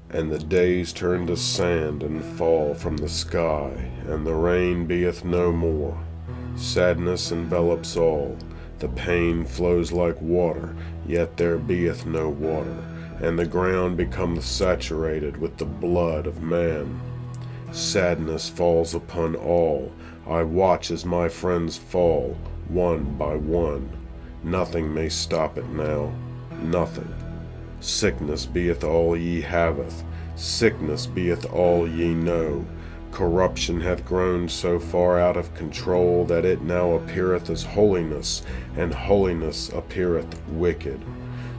And the days turn to sand and fall from the sky, and the rain beeth no more. Sadness envelops all, the pain flows like water, yet there beeth no water, and the ground becometh saturated with the blood of man. Sadness falls upon all, I watch as my friends fall, one by one. Nothing may stop it now, nothing. Sickness beeth all ye haveth, sickness beeth all ye know. Corruption hath grown so far out of control that it now appeareth as holiness, and holiness appeareth wicked.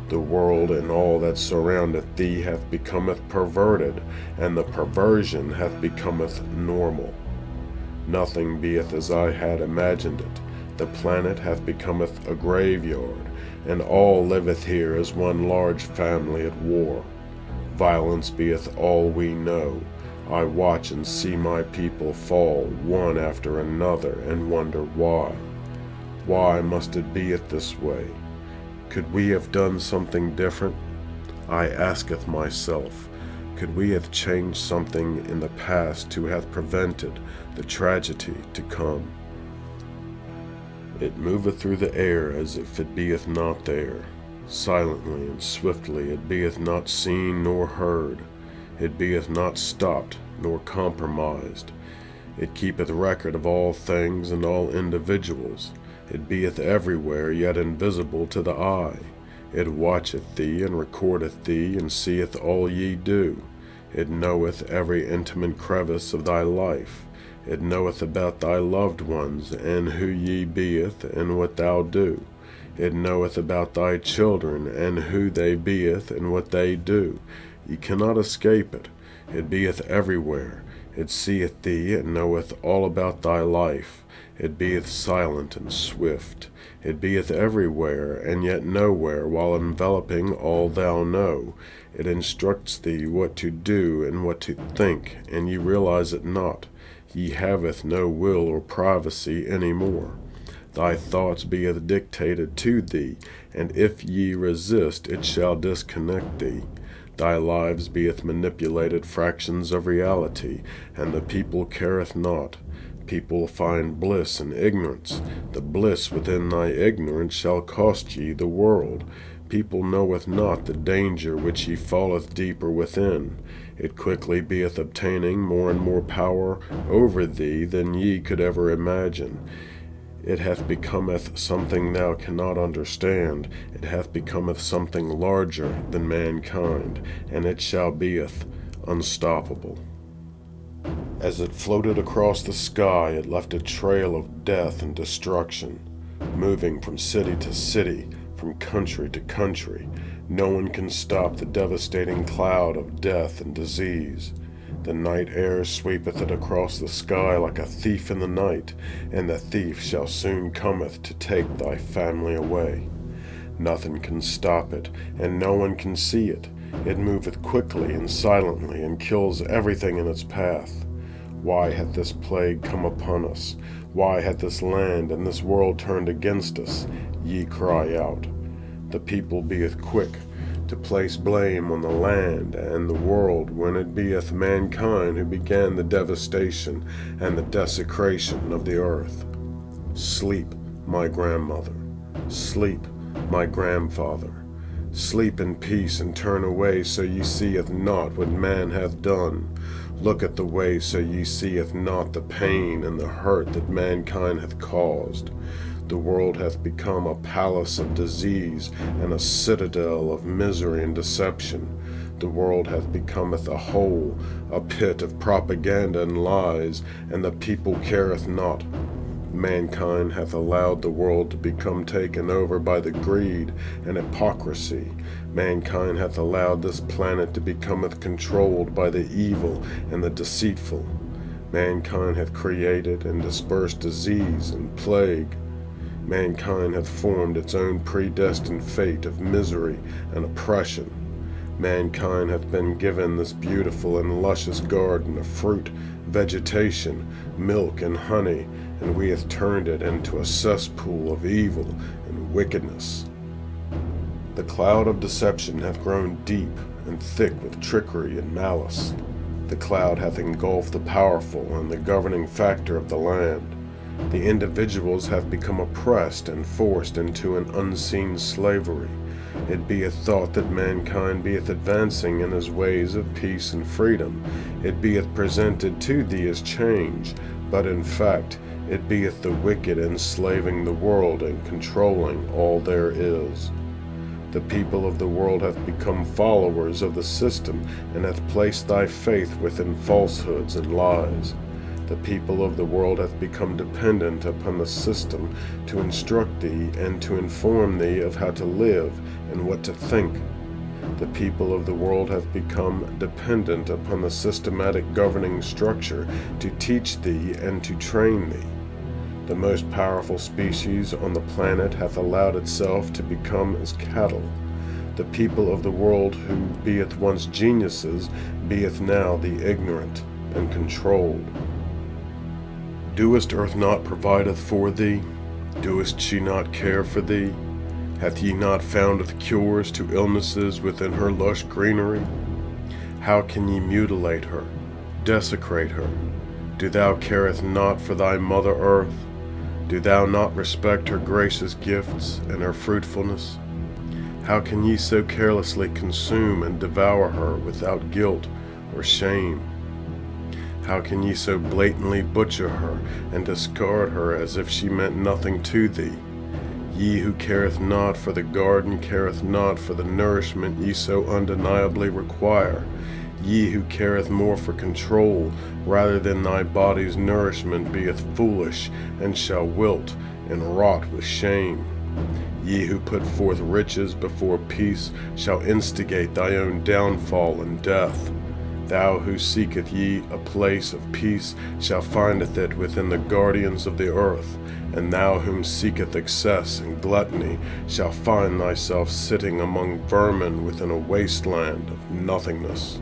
The world and all that surroundeth thee hath becometh perverted, and the perversion hath becometh normal. Nothing beeth as I had imagined it. The planet hath becometh a graveyard, and all liveth here as one large family at war. Violence beeth all we know. I watch and see my people fall one after another, and wonder why. Why must it beeth this way? Could we have done something different? I asketh myself, could we have changed something in the past to have prevented the tragedy to come? It moveth through the air as if it beeth not there. Silently and swiftly it beeth not seen nor heard. It beeth not stopped nor compromised. It keepeth record of all things and all individuals. It beeth everywhere, yet invisible to the eye. It watcheth thee, and recordeth thee, and seeth all ye do. It knoweth every intimate crevice of thy life. It knoweth about thy loved ones, and who ye beeth, and what thou do. It knoweth about thy children, and who they beeth, and what they do. Ye cannot escape it. It beeth everywhere. It seeth thee, and knoweth all about thy life. It beeth silent and swift. It beeth everywhere, and yet nowhere, while enveloping all thou know. It instructs thee what to do and what to think, and ye realize it not. Ye haveth no will or privacy any more. Thy thoughts beeth dictated to thee, and if ye resist, it shall disconnect thee. Thy lives beeth manipulated fractions of reality, and the people careth not. People find bliss in ignorance. The bliss within thy ignorance shall cost ye the world. People knoweth not the danger which ye falleth deeper within. It quickly beeth obtaining more and more power over thee than ye could ever imagine. It hath becometh something thou cannot understand. It hath becometh something larger than mankind, and it shall beeth unstoppable. As it floated across the sky, it left a trail of death and destruction, moving from city to city, from country to country. No one can stop the devastating cloud of death and disease. The night air sweepeth it across the sky like a thief in the night, and the thief shall soon cometh to take thy family away. Nothing can stop it, and no one can see it. It moveth quickly and silently, and kills everything in its path. Why hath this plague come upon us? Why hath this land and this world turned against us? Ye cry out. The people beeth quick to place blame on the land and the world, when it beeth mankind who began the devastation and the desecration of the earth. Sleep, my grandmother. Sleep, my grandfather. Sleep in peace, and turn away, so ye seeth not what man hath done. Look at the way, so ye seeth not the pain and the hurt that mankind hath caused. The world hath become a palace of disease, and a citadel of misery and deception. The world hath becometh a hole, a pit of propaganda and lies, and the people careth not. Mankind hath allowed the world to become taken over by the greed and hypocrisy. Mankind hath allowed this planet to becometh controlled by the evil and the deceitful. Mankind hath created and dispersed disease and plague. Mankind hath formed its own predestined fate of misery and oppression. Mankind hath been given this beautiful and luscious garden of fruit, vegetation, milk, and honey, and we hath turned it into a cesspool of evil and wickedness. The cloud of deception hath grown deep and thick with trickery and malice. The cloud hath engulfed the powerful and the governing factor of the land. The individuals have become oppressed and forced into an unseen slavery. It beeth thought that mankind beeth advancing in his ways of peace and freedom. It beeth presented to thee as change, but in fact it beeth the wicked enslaving the world and controlling all there is. The people of the world hath become followers of the system, and hath placed thy faith within falsehoods and lies. The people of the world hath become dependent upon the system to instruct thee and to inform thee of how to live and what to think. The people of the world hath become dependent upon the systematic governing structure to teach thee and to train thee. The most powerful species on the planet hath allowed itself to become as cattle. The people of the world, who beeth once geniuses, beeth now the ignorant and controlled. Doest earth not provideth for thee? Doest she not care for thee? Hath ye not foundeth cures to illnesses within her lush greenery? How can ye mutilate her, desecrate her? Do thou careth not for thy mother earth? Do thou not respect her gracious gifts and her fruitfulness? How can ye so carelessly consume and devour her without guilt or shame? How can ye so blatantly butcher her and discard her as if she meant nothing to thee? Ye who careth not for the garden careth not for the nourishment ye so undeniably require. Ye who careth more for control rather than thy body's nourishment beeth foolish, and shall wilt and rot with shame. Ye who put forth riches before peace shall instigate thy own downfall and death. Thou who seeketh ye a place of peace shall findeth it within the guardians of the earth, and thou whom seeketh excess and gluttony shall find thyself sitting among vermin within a wasteland of nothingness.